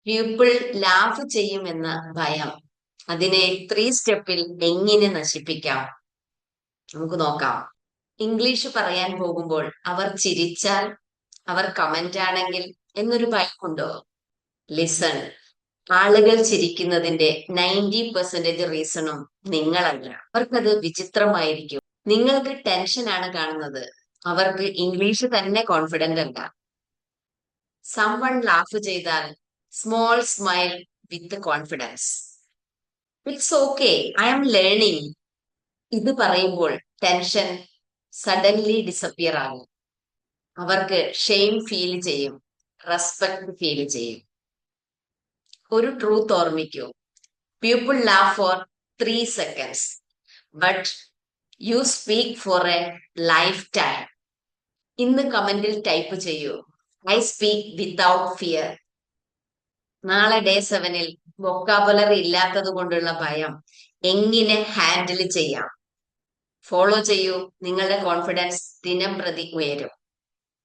People laugh ചെയ്യുമെന്ന ഭയം, അതിനെ 3 സ്റ്റെപ്പിൽ എങ്ങനെ നശിപ്പിക്കാം? നമുക്ക് നോക്കാം. ഇംഗ്ലീഷ് പറയാൻ പോകുമ്പോൾ അവർ ചിരിച്ചാൽ, അവർ കമന്റ് ആണെങ്കിൽ എന്നൊരു ഭയമുണ്ടോ? ലിസൺ. ആളുകൾ ചിരിക്കുന്നതിന്റെ 90% റീസണും നിങ്ങളല്ല. അവർക്കത് വിചിത്രമായിരിക്കും. നിങ്ങൾക്ക് ടെൻഷനാണ് കാണുന്നത്, അവർക്ക് ഇംഗ്ലീഷ് തന്നെ കോൺഫിഡന്റ് അല്ല. സംവൺ ലാഫ് ചെയ്താൽ small smile with confidence. It's okay, I am learning. ഇത് പറയുമ്പോൾ ടെൻഷൻ സഡൻലി ഡിസപ്പിയർ ആകും. അവർക്ക് ഷെയിം ഫീൽ ചെയ്യും, റെസ്പെക്ട് ഫീൽ ചെയ്യും. ഒരു ട്രൂത്ത് ഓർമ്മിക്കൂ. People laugh for 3 seconds, but you speak for a lifetime. ഇന്ന് കമന്റിൽ ടൈപ്പ് ചെയ്യൂ, ഐ സ്പീക്ക് വിത്തൗട്ട് ഫിയർ. നാളെ ഡേ 7-ൽ വൊക്കാബുലറി ഇല്ലാത്തത് കൊണ്ടുള്ള ഭയം എങ്ങനെ ഹാൻഡിൽ ചെയ്യാം? ഫോളോ ചെയ്യൂ, നിങ്ങളുടെ കോൺഫിഡൻസ് ദിനം പ്രതി ഉയരും.